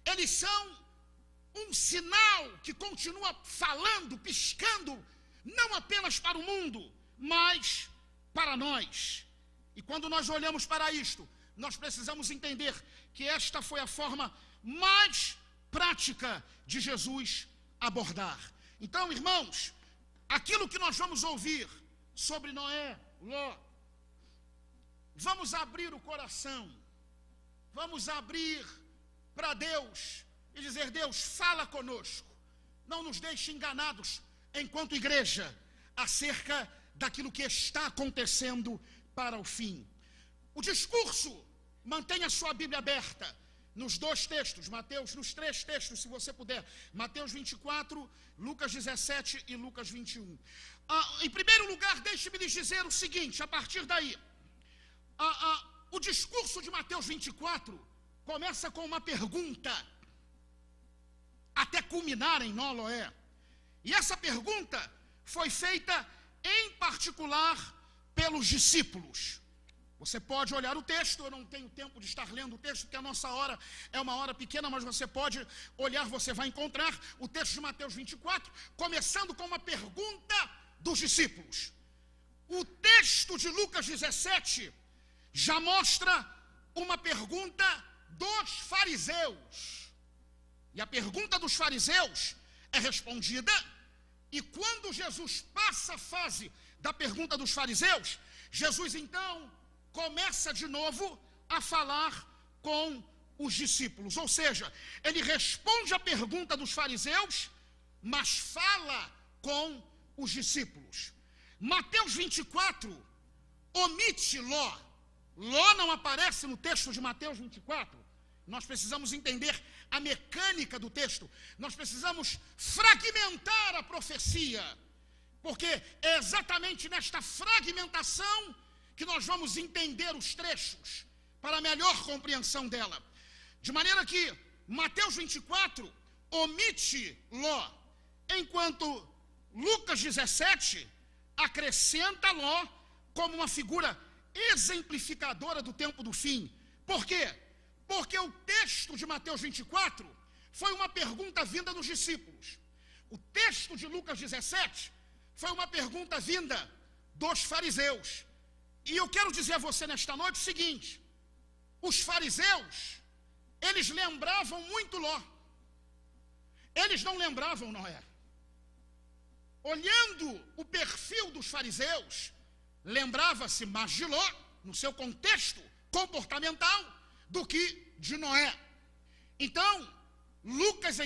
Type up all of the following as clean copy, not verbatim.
eles são um sinal que continua falando, piscando, não apenas para o mundo, mas para nós. E quando nós olhamos para isto, nós precisamos entender que esta foi a forma mais prática de Jesus abordar. Então, irmãos, aquilo que nós vamos ouvir sobre Noé, Ló, vamos abrir o coração, vamos abrir para Deus e dizer: Deus, fala conosco, não nos deixe enganados enquanto igreja acerca daquilo que está acontecendo para o fim. O discurso, mantenha sua Bíblia aberta nos dois textos, Mateus, nos três textos, se você puder, Mateus 24, Lucas 17 e Lucas 21. Em primeiro lugar, deixe-me lhes dizer o seguinte, a partir daí, o discurso de Mateus 24 começa com uma pergunta, até culminar em Noé. E essa pergunta foi feita em particular pelos discípulos. Você pode olhar o texto, eu não tenho tempo de estar lendo o texto, porque a nossa hora é uma hora pequena, mas você pode olhar, você vai encontrar o texto de Mateus 24, começando com uma pergunta dos discípulos. O texto de Lucas 17 já mostra uma pergunta dos fariseus. E a pergunta dos fariseus é respondida, e quando Jesus passa a fase da pergunta dos fariseus, Jesus então começa de novo a falar com os discípulos. Ou seja, ele responde a pergunta dos fariseus, mas fala com os discípulos. Mateus 24 omite Ló. Ló não aparece no texto de Mateus 24. Nós precisamos entender a mecânica do texto. Nós precisamos fragmentar a profecia, porque é exatamente nesta fragmentação que nós vamos entender os trechos, para melhor compreensão dela. De maneira que Mateus 24 omite Ló, enquanto Lucas 17 acrescenta Ló como uma figura exemplificadora do tempo do fim. Por quê? Porque o texto de Mateus 24 foi uma pergunta vinda dos discípulos. O texto de Lucas 17 foi uma pergunta vinda dos fariseus. E eu quero dizer a você nesta noite o seguinte: os fariseus, eles lembravam muito Ló. Eles não lembravam Noé. Olhando o perfil dos fariseus, lembrava-se mais de Ló, no seu contexto comportamental, do que de Noé. Então, Lucas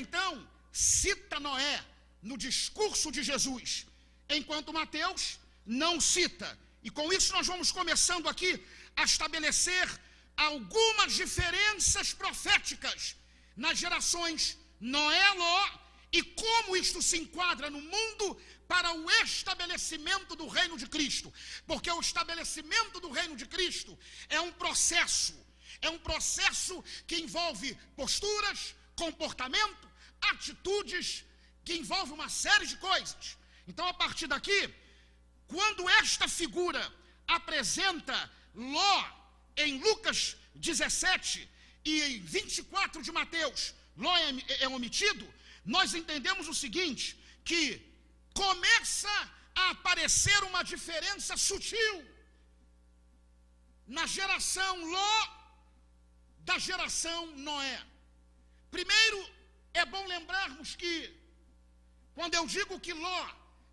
cita Noé no discurso de Jesus, enquanto Mateus não cita. E com isso nós vamos começando aqui a estabelecer algumas diferenças proféticas nas gerações Noé, Ló, e como isto se enquadra no mundo para o estabelecimento do reino de Cristo. Porque o estabelecimento do reino de Cristo é um processo que envolve posturas, comportamento, atitudes, que envolve uma série de coisas. Então, a partir daqui, quando esta figura apresenta Ló em Lucas 17 e em 24 de Mateus, Ló é omitido, nós entendemos o seguinte, que começa a aparecer uma diferença sutil na geração Ló da geração Noé. Primeiro, é bom lembrarmos que, quando eu digo que Ló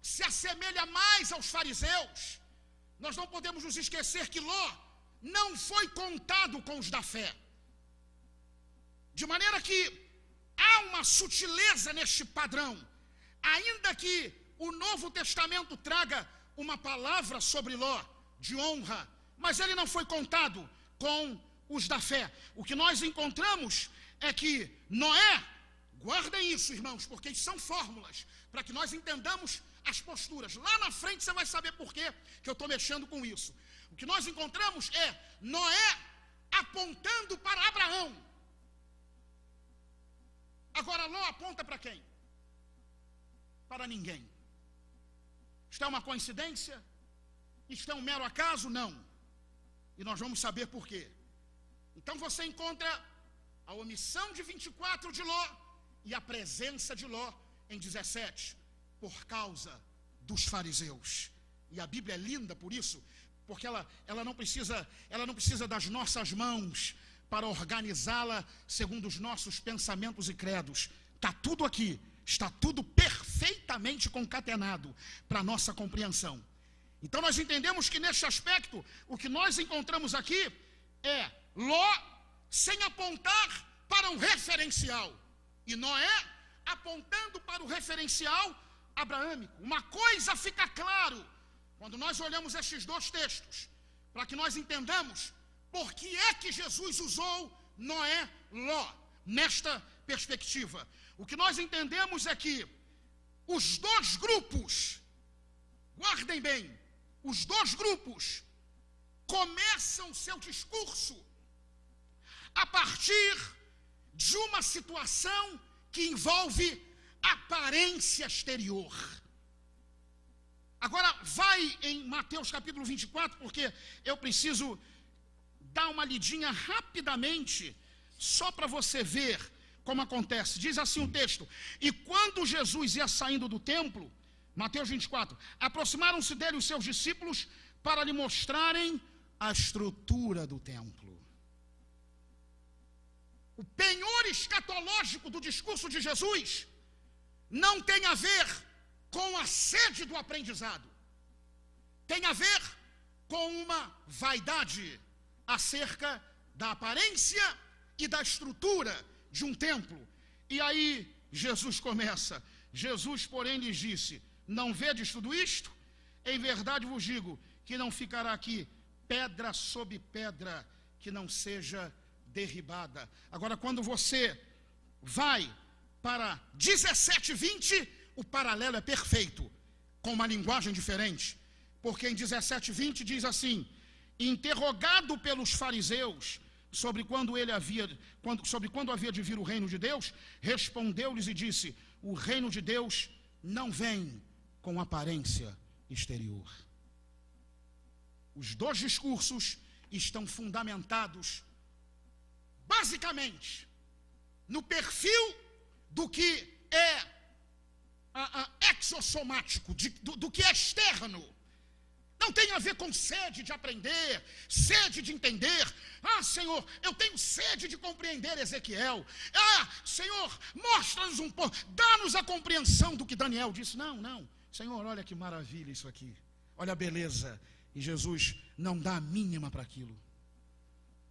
se assemelha mais aos fariseus, nós não podemos nos esquecer que Ló não foi contado com os da fé. De maneira que há uma sutileza neste padrão. Ainda que o Novo Testamento traga uma palavra sobre Ló, de honra, mas ele não foi contado com os da fé. O que nós encontramos é que Noé, guardem isso, irmãos, porque isso são fórmulas, para que nós entendamos as posturas. Lá na frente você vai saber por quê que eu estou mexendo com isso. O que nós encontramos é Noé apontando para Abraão. Agora Ló aponta para quem? Para ninguém. Isto é uma coincidência? Isto é um mero acaso? Não. E nós vamos saber por quê. Então você encontra a omissão de 24 de Ló e a presença de Ló em 17, por causa dos fariseus. E a Bíblia é linda por isso, porque ela não precisa das nossas mãos para organizá-la segundo os nossos pensamentos e credos. Está tudo aqui, está tudo perfeitamente concatenado para a nossa compreensão. Então nós entendemos que neste aspecto, o que nós encontramos aqui é Ló sem apontar para um referencial, e Noé apontando para o referencial abraâmico. Uma coisa fica claro quando nós olhamos estes dois textos, para que nós entendamos por que é que Jesus usou Noé, Ló, nesta perspectiva. O que nós entendemos é que os dois grupos, guardem bem, os dois grupos começam seu discurso a partir de uma situação que envolve aparência exterior. Agora, vai em Mateus capítulo 24, porque eu preciso dar uma lidinha rapidamente, só para você ver como acontece. Diz assim o texto: e quando Jesus ia saindo do templo, Mateus 24, aproximaram-se dele os seus discípulos para lhe mostrarem a estrutura do templo. O penhor escatológico do discurso de Jesus não tem a ver com a sede do aprendizado, tem a ver com uma vaidade acerca da aparência e da estrutura de um templo. E aí Jesus começa: Jesus, porém, lhes disse: não vedes tudo isto? Em verdade vos digo que não ficará aqui pedra sobre pedra que não seja derribada. Agora, quando você vai para 17:20, o paralelo é perfeito, com uma linguagem diferente, porque em 17:20 diz assim: interrogado pelos fariseus sobre quando havia de vir o reino de Deus, respondeu-lhes e disse: o reino de Deus não vem com aparência exterior. Os dois discursos estão fundamentados basicamente no perfil do que é exossomático, do que é externo. Não tem a ver com sede de aprender, sede de entender. Ah, Senhor, eu tenho sede de compreender Ezequiel. Ah, Senhor, mostra-nos um pouco, dá-nos a compreensão do que Daniel disse. Não, Senhor, olha que maravilha isso aqui, olha a beleza. E Jesus não dá a mínima para aquilo.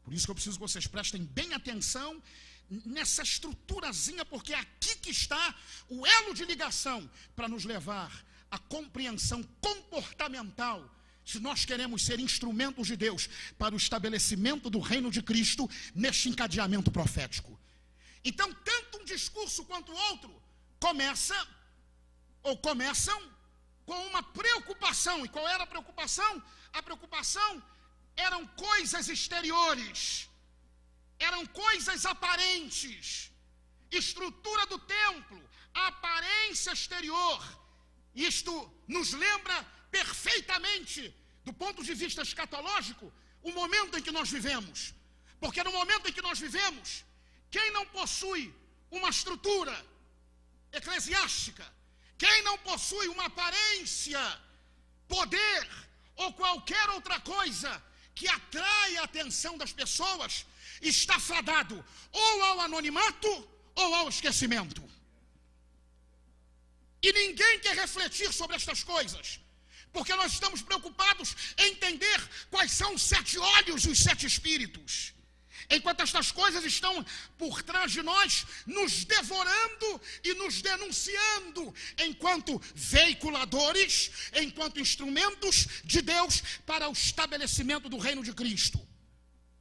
Por isso que eu preciso que vocês prestem bem atenção nessa estruturazinha, porque é aqui que está o elo de ligação para nos levar à compreensão comportamental, se nós queremos ser instrumentos de Deus para o estabelecimento do reino de Cristo neste encadeamento profético. Então, tanto um discurso quanto o outro começam com uma preocupação. E qual era a preocupação? A preocupação eram coisas exteriores, eram coisas aparentes, estrutura do templo, aparência exterior. Isto nos lembra perfeitamente, do ponto de vista escatológico, o momento em que nós vivemos. Porque no momento em que nós vivemos, quem não possui uma estrutura eclesiástica, quem não possui uma aparência, poder ou qualquer outra coisa que atrai a atenção das pessoas, está fadado ou ao anonimato ou ao esquecimento. E ninguém quer refletir sobre estas coisas, porque nós estamos preocupados em entender quais são os 7 olhos e os 7 espíritos. Enquanto estas coisas estão por trás de nós, nos devorando e nos denunciando, enquanto veiculadores, enquanto instrumentos de Deus para o estabelecimento do reino de Cristo.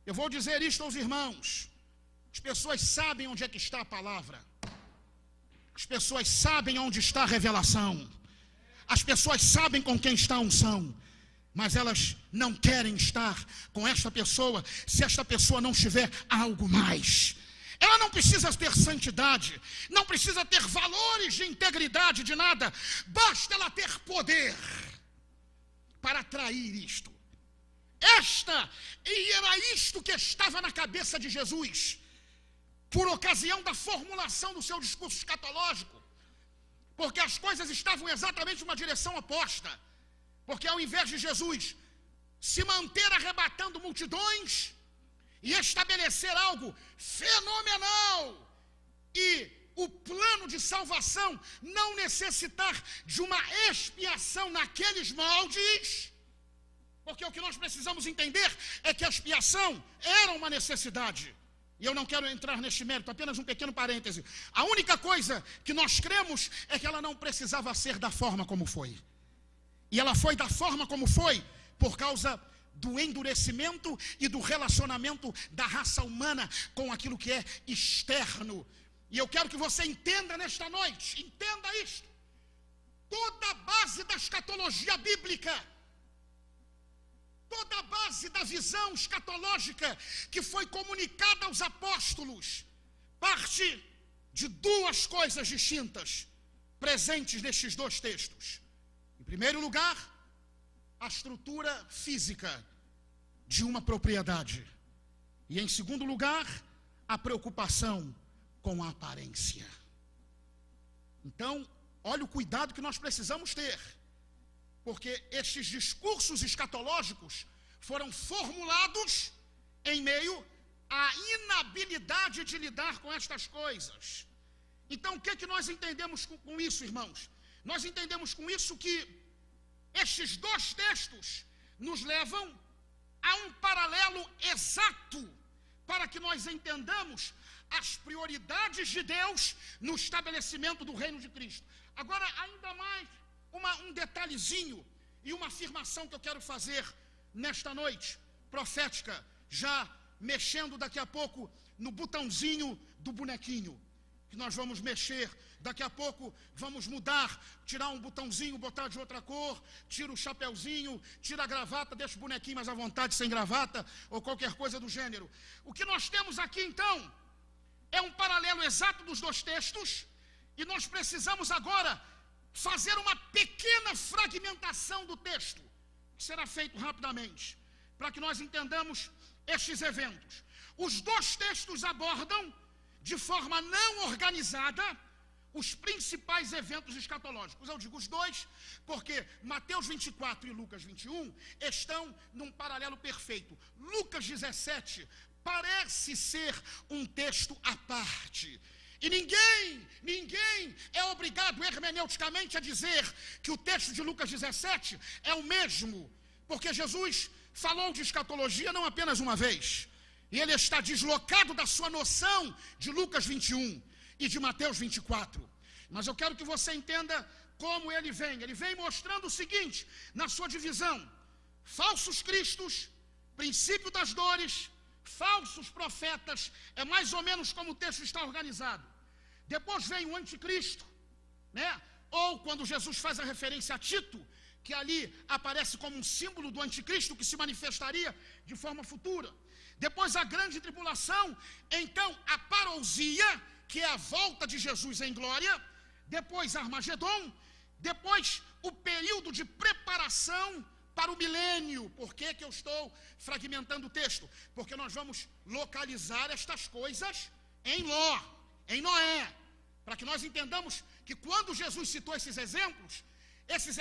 Eu vou dizer isto aos irmãos: as pessoas sabem onde é que está a palavra, as pessoas sabem onde está a revelação, as pessoas sabem com quem está a unção, mas elas não querem estar com esta pessoa se esta pessoa não tiver algo mais. Ela não precisa ter santidade, não precisa ter valores de integridade, de nada, basta ela ter poder para atrair isto. E era isto que estava na cabeça de Jesus. por ocasião da formulação do seu discurso escatológico, porque as coisas estavam exatamente em uma direção oposta. Porque ao invés de Jesus se manter arrebatando multidões e estabelecer algo fenomenal, e o plano de salvação não necessitar de uma expiação naqueles moldes, porque o que nós precisamos entender é que a expiação era uma necessidade. E eu não quero entrar neste mérito, apenas um pequeno parêntese. A única coisa que nós cremos é que ela não precisava ser da forma como foi. E ela foi da forma como foi por causa do endurecimento e do relacionamento da raça humana com aquilo que é externo. E eu quero que você entenda nesta noite, entenda isto. Toda a base da escatologia bíblica, toda a base da visão escatológica que foi comunicada aos apóstolos, parte de duas coisas distintas, presentes nestes dois textos. Em primeiro lugar, a estrutura física de uma propriedade. E em segundo lugar, a preocupação com a aparência. Então, olha o cuidado que nós precisamos ter, porque estes discursos escatológicos foram formulados em meio à inabilidade de lidar com estas coisas. Então, o que é que nós entendemos com isso, irmãos? Nós entendemos com isso que estes dois textos nos levam a um paralelo exato para que nós entendamos as prioridades de Deus no estabelecimento do reino de Cristo. Agora, ainda mais um detalhezinho e uma afirmação que eu quero fazer nesta noite profética, já mexendo daqui a pouco no botãozinho do bonequinho, que nós vamos mexer. Daqui a pouco vamos mudar, tirar um botãozinho, botar de outra cor, tira o chapeuzinho, tira a gravata, deixa o bonequinho mais à vontade, sem gravata, ou qualquer coisa do gênero. O que nós temos aqui, então, é um paralelo exato dos dois textos, e nós precisamos agora fazer uma pequena fragmentação do texto, que será feito rapidamente, para que nós entendamos estes eventos. Os dois textos abordam, de forma não organizada, os principais eventos escatológicos. Eu digo os dois, porque Mateus 24 e Lucas 21 estão num paralelo perfeito. Lucas 17 parece ser um texto à parte. E ninguém é obrigado hermeneuticamente a dizer que o texto de Lucas 17 é o mesmo, porque Jesus falou de escatologia não apenas uma vez, e ele está deslocado da sua noção de Lucas 21 e de Mateus 24. Mas eu quero que você entenda como ele vem mostrando o seguinte, na sua divisão: falsos cristos, princípio das dores, falsos profetas, é mais ou menos como o texto está organizado. Depois vem o anticristo, né? Ou quando Jesus faz a referência a Tito, que ali aparece como um símbolo do anticristo que se manifestaria de forma futura. Depois a grande tribulação, então a parousia, que é a volta de Jesus em glória. Depois Armagedon, depois o período de preparação para o milênio. Por que eu estou fragmentando o texto? Porque nós vamos localizar estas coisas em Noé, para que nós entendamos que quando Jesus citou esses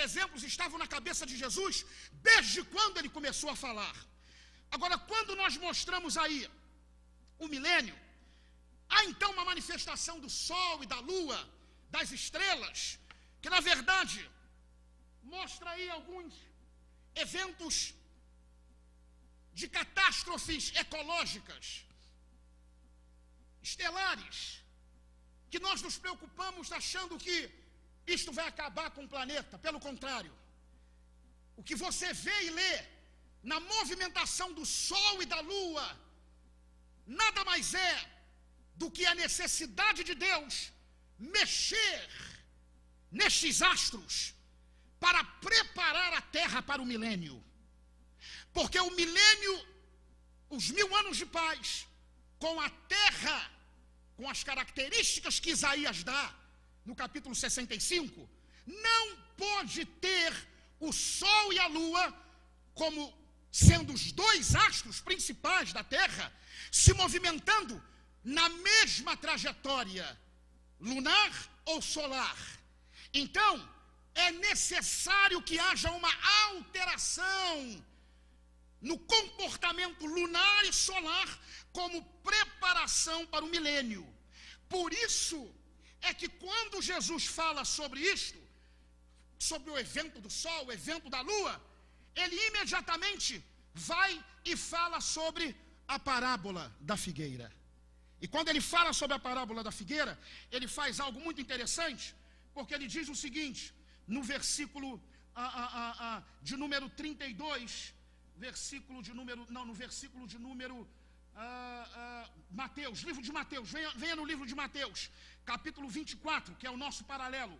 exemplos estavam na cabeça de Jesus desde quando ele começou a falar. Agora, quando nós mostramos aí o milênio, há então uma manifestação do sol e da lua, das estrelas, que na verdade mostra aí alguns eventos de catástrofes ecológicas, estelares, que nós nos preocupamos achando que isto vai acabar com o planeta. Pelo contrário, o que você vê e lê na movimentação do sol e da lua nada mais é do que a necessidade de Deus mexer nestes astros para preparar a terra para o milênio. Porque o milênio, os 1000 anos de paz, com a terra, com as características que Isaías dá no capítulo 65, não pode ter o sol e a lua como sendo os dois astros principais da terra, se movimentando na mesma trajetória, lunar ou solar. Então, é necessário que haja uma alteração no comportamento lunar e solar como preparação para o milênio. Por isso é que quando Jesus fala sobre isto, sobre o evento do sol, o evento da lua, ele imediatamente vai e fala sobre a parábola da figueira. E quando ele fala sobre a parábola da figueira, ele faz algo muito interessante, porque ele diz o seguinte, no versículo de número 32, no versículo de número Mateus, livro de Mateus, venha no livro de Mateus, capítulo 24, que é o nosso paralelo.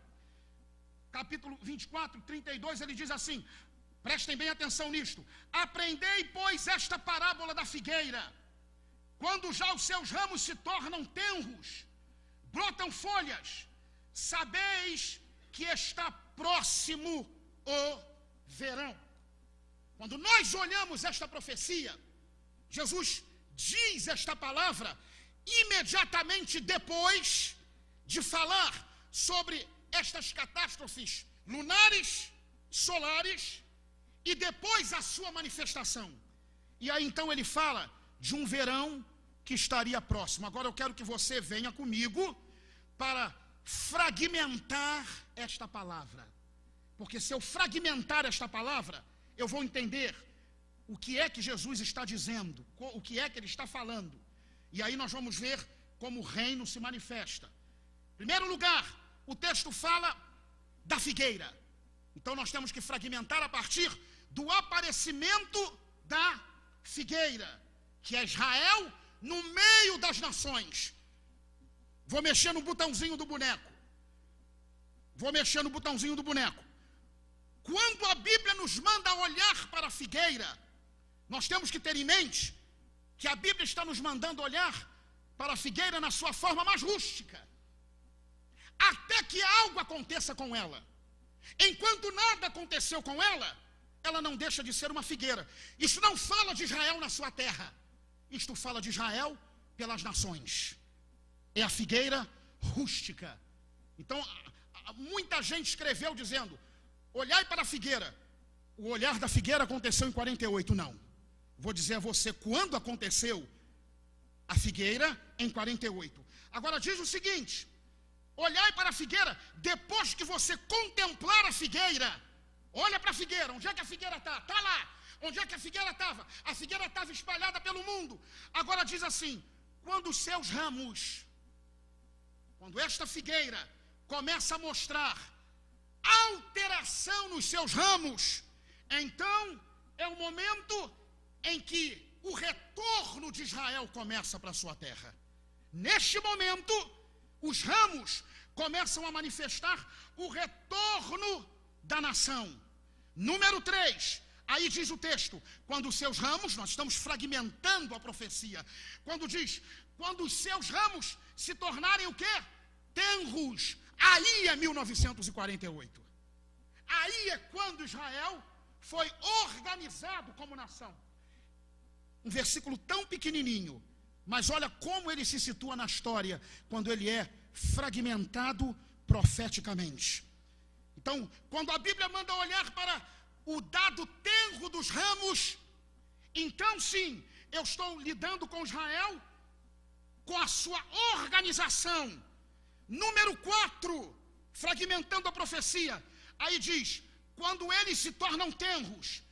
Capítulo 24, 32, ele diz assim, prestem bem atenção nisto: aprendei, pois, esta parábola da figueira. Quando já os seus ramos se tornam tenros, brotam folhas, sabeis que está próximo o verão. Quando nós olhamos esta profecia, Jesus diz esta palavra imediatamente depois de falar sobre estas catástrofes lunares, solares, e depois a sua manifestação. E aí então ele fala de um verão que estaria próximo. Agora eu quero que você venha comigo para fragmentar esta palavra, porque se eu fragmentar esta palavra, eu vou entender o que é que Jesus está dizendo, o que é que ele está falando, e aí nós vamos ver como o reino se manifesta. Em primeiro lugar, o texto fala da figueira. Então nós temos que fragmentar a partir do aparecimento da figueira, que é Israel no meio das nações. Vou mexer no botãozinho do boneco. Quando a Bíblia nos manda olhar para a figueira, nós temos que ter em mente que a Bíblia está nos mandando olhar para a figueira na sua forma mais rústica, até que algo aconteça com ela. Enquanto nada aconteceu com ela, ela não deixa de ser uma figueira. Isso não fala de Israel na sua terra, isto fala de Israel pelas nações. É a figueira rústica. Então, muita gente escreveu dizendo, olhai para a figueira. O olhar da figueira aconteceu em 48, não. Vou dizer a você quando aconteceu a figueira em 48. Agora diz o seguinte, olhai para a figueira, depois que você contemplar a figueira, olha para a figueira, onde é que a figueira está? Está lá. Onde é que a figueira estava? A figueira estava espalhada pelo mundo. Agora diz assim, quando os seus ramos, quando esta figueira começa a mostrar alteração nos seus ramos, então é o momento em que o retorno de Israel começa para a sua terra. Neste momento, os ramos começam a manifestar o retorno da nação. Número 3, aí diz o texto, quando os seus ramos, nós estamos fragmentando a profecia, quando diz, quando os seus ramos se tornarem o quê? Tenros. Aí é 1948. Aí é quando Israel foi organizado como nação. Um versículo tão pequenininho, mas olha como ele se situa na história, quando ele é fragmentado profeticamente. Então, quando a Bíblia manda olhar para o dado tenro dos ramos, então sim, eu estou lidando com Israel, com a sua organização. Número 4, fragmentando a profecia, aí diz, quando eles se tornam tenros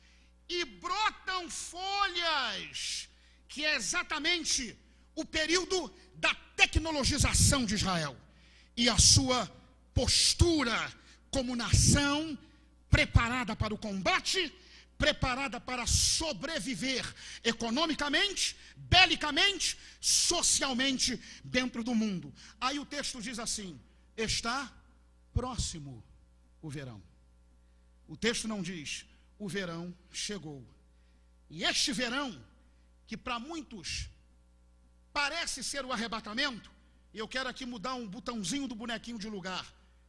e brotam folhas, que é exatamente o período da tecnologização de Israel e a sua postura como nação preparada para o combate, preparada para sobreviver economicamente, belicamente, socialmente dentro do mundo. Aí o texto diz assim, está próximo o verão. O texto não diz, o verão chegou. E este verão, que para muitos parece ser o arrebatamento, eu quero aqui mudar um botãozinho do bonequinho de lugar.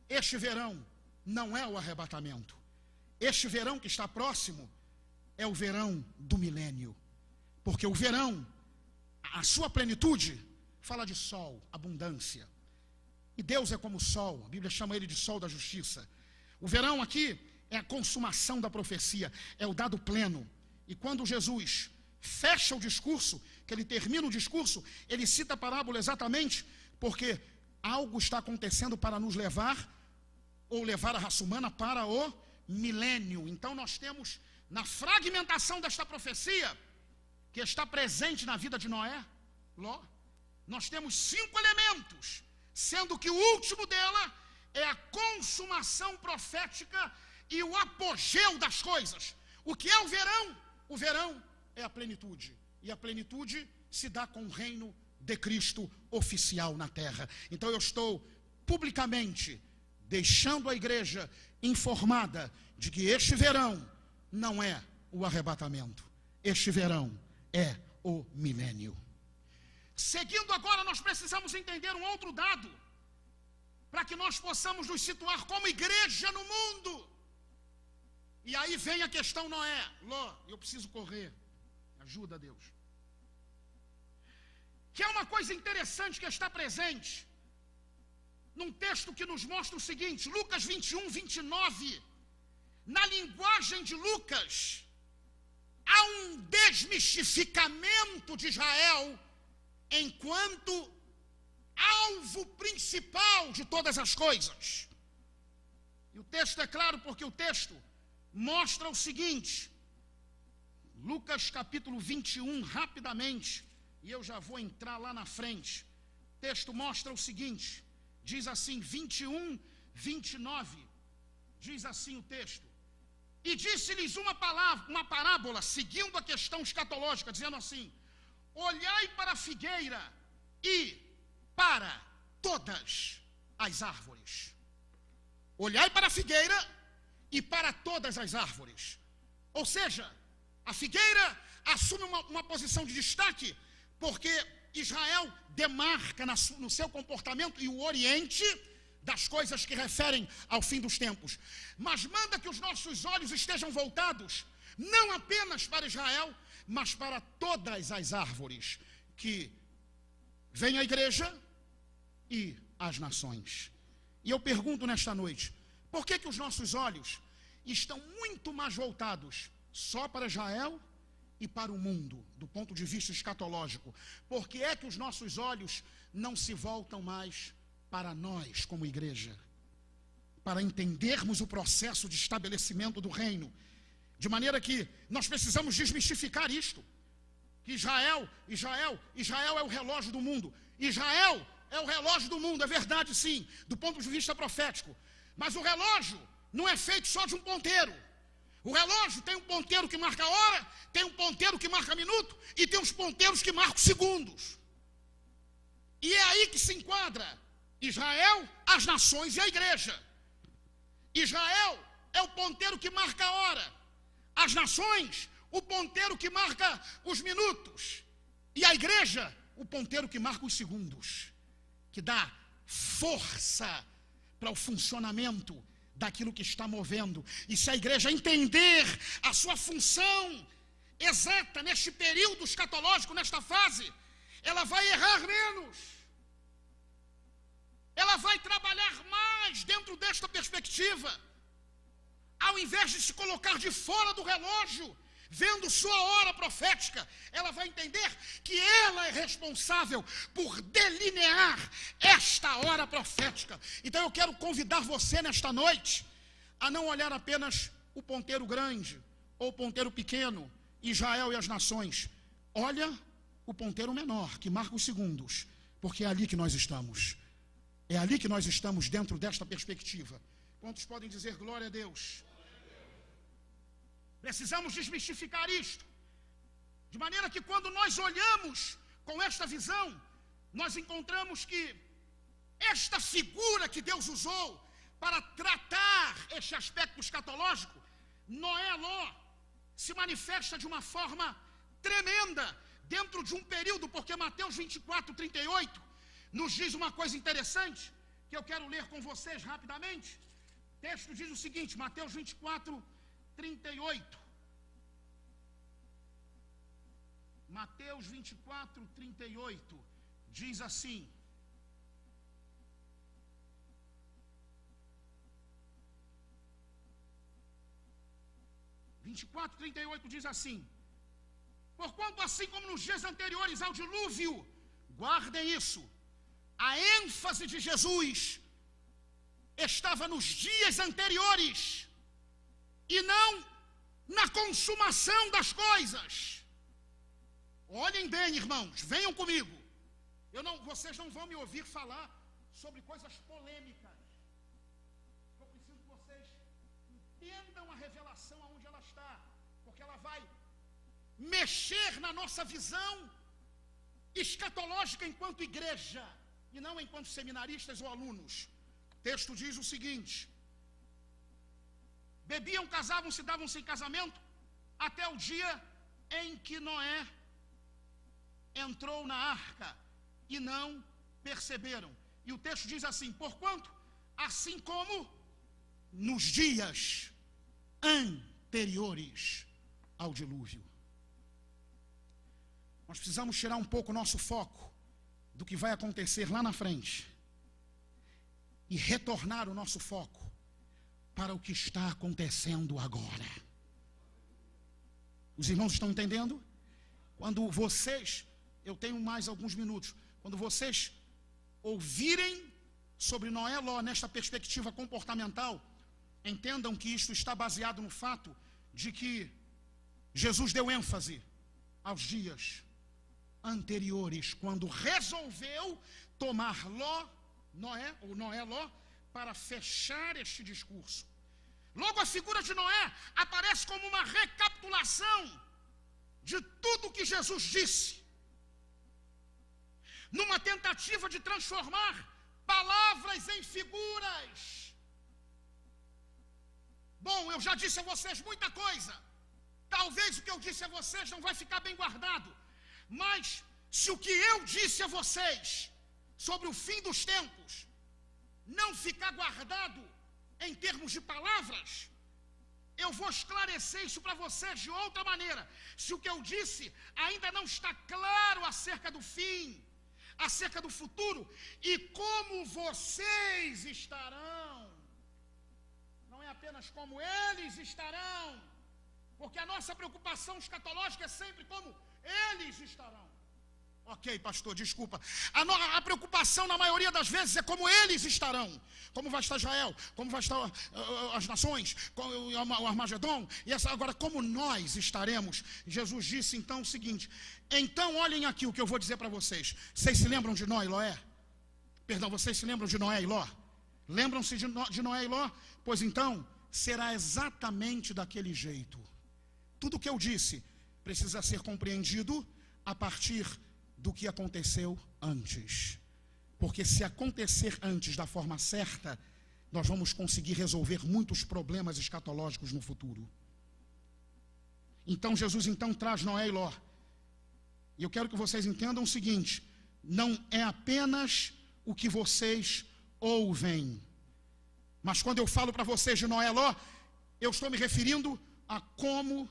Este verão não é o arrebatamento. Este verão que está próximo é o verão do milênio. Porque o verão, a sua plenitude, fala de sol, abundância. E Deus é como o sol, a Bíblia chama ele de sol da justiça. O verão aqui é a consumação da profecia, é o dado pleno. E quando Jesus fecha o discurso, que ele termina o discurso, ele cita a parábola exatamente porque algo está acontecendo para nos levar, ou levar a raça humana para o milênio. Então nós temos, na fragmentação desta profecia, que está presente na vida de Noé, Ló, nós temos 5 elementos, sendo que o último dela é a consumação profética e o apogeu das coisas. O que é o verão? O verão é a plenitude, e a plenitude se dá com o reino de Cristo oficial na terra. Então eu estou publicamente deixando a igreja informada de que este verão não é o arrebatamento, este verão é o milênio. Seguindo agora, nós precisamos entender um outro dado, para que nós possamos nos situar como igreja no mundo. E aí vem a questão Noé, Ló, eu preciso correr, ajuda Deus. Que é uma coisa interessante que está presente num texto que nos mostra o seguinte, Lucas 21, 29, na linguagem de Lucas, há um desmistificamento de Israel enquanto alvo principal de todas as coisas. E o texto é claro porque o texto mostra o seguinte, Lucas capítulo 21, rapidamente, e eu já vou entrar lá na frente. O texto mostra o seguinte, diz assim, 21, 29, diz assim o texto, e disse-lhes uma parábola, seguindo a questão escatológica, dizendo assim, olhai para a figueira e para todas as árvores. Olhai para a figueira e para todas as árvores. Ou seja, a figueira assume uma posição de destaque, porque Israel demarca no seu comportamento e o oriente das coisas que referem ao fim dos tempos. Mas manda que os nossos olhos estejam voltados, não apenas para Israel, mas para todas as árvores, que vem a igreja e as nações. E eu pergunto nesta noite, por que os nossos olhos estão muito mais voltados só para Israel e para o mundo, do ponto de vista escatológico? Por que é que os nossos olhos não se voltam mais para nós como igreja, para entendermos o processo de estabelecimento do reino, de maneira que nós precisamos desmistificar isto, que Israel é o relógio do mundo. Israel é o relógio do mundo, é verdade sim, do ponto de vista profético, mas o relógio não é feito só de um ponteiro. O relógio tem um ponteiro que marca a hora, tem um ponteiro que marca minuto, e tem uns ponteiros que marcam segundos. E é aí que se enquadra Israel, as nações e a igreja. Israel é o ponteiro que marca a hora, as nações, o ponteiro que marca os minutos, e a igreja, o ponteiro que marca os segundos, que dá força para o funcionamento daquilo que está movendo. E se a igreja entender a sua função exata neste período escatológico, nesta fase, ela vai errar menos, ela vai trabalhar mais dentro desta perspectiva, ao invés de se colocar de fora do relógio, vendo sua hora profética. Ela vai entender que ela é responsável por delinear esta hora profética. Então eu quero convidar você nesta noite a não olhar apenas o ponteiro grande ou o ponteiro pequeno, Israel e as nações. Olha o ponteiro menor, que marca os segundos, porque é ali que nós estamos. É ali que nós estamos dentro desta perspectiva. Quantos podem dizer glória a Deus? Precisamos desmistificar isto, de maneira que quando nós olhamos com esta visão, nós encontramos que esta figura que Deus usou para tratar este aspecto escatológico, Noé, Ló, se manifesta de uma forma tremenda dentro de um período, porque Mateus 24, 38 nos diz uma coisa interessante, que eu quero ler com vocês rapidamente. O texto diz o seguinte, Mateus 24, 38. Mateus 24, 38 diz assim: (24, 38) diz assim: porquanto assim como nos dias anteriores ao dilúvio, guardem isso, a ênfase de Jesus estava nos dias anteriores e não na consumação das coisas. Olhem bem, irmãos, venham comigo. Vocês não vão me ouvir falar sobre coisas polêmicas. Eu preciso que vocês entendam a revelação aonde ela está, porque ela vai mexer na nossa visão escatológica enquanto igreja, e não enquanto seminaristas ou alunos. O texto diz o seguinte: bebiam, casavam-se, davam-se em casamento, até o dia em que Noé entrou na arca, e não perceberam. E o texto diz assim: porquanto, assim como nos dias anteriores ao dilúvio. Nós precisamos tirar um pouco o nosso foco do que vai acontecer lá na frente e retornar o nosso foco para o que está acontecendo agora. Os irmãos estão entendendo? Quando vocês, eu tenho mais alguns minutos, quando vocês ouvirem sobre Noé e Ló nesta perspectiva comportamental, entendam que isto está baseado no fato de que Jesus deu ênfase aos dias anteriores, quando resolveu tomar Noé e Ló, para fechar este discurso. Logo, a figura de Noé aparece como uma recapitulação de tudo que Jesus disse, numa tentativa de transformar palavras em figuras. Bom, eu já disse a vocês muita coisa. Talvez o que eu disse a vocês não vai ficar bem guardado, mas se o que eu disse a vocês sobre o fim dos tempos não ficar guardado em termos de palavras, eu vou esclarecer isso para vocês de outra maneira. Se o que eu disse ainda não está claro acerca do fim, acerca do futuro e como vocês estarão, não é apenas como eles estarão, porque a nossa preocupação escatológica é sempre como eles estarão. Ok, pastor, desculpa. A preocupação na maioria das vezes é como eles estarão. Como vai estar Israel, como vai estar as nações, o Armagedon, e agora como nós estaremos. Jesus disse então o seguinte: então olhem aqui o que eu vou dizer para vocês. Vocês se lembram de Noé e Ló? Perdão, vocês se lembram de Noé e Ló? Lembram-se de Noé e Ló? Pois então, será exatamente daquele jeito. Tudo o que eu disse precisa ser compreendido a partir do que aconteceu antes. Porque se acontecer antes da forma certa, nós vamos conseguir resolver muitos problemas escatológicos no futuro. Então Jesus traz Noé e Ló. E eu quero que vocês entendam o seguinte: não é apenas o que vocês ouvem, mas quando eu falo para vocês de Noé e Ló, eu estou me referindo a como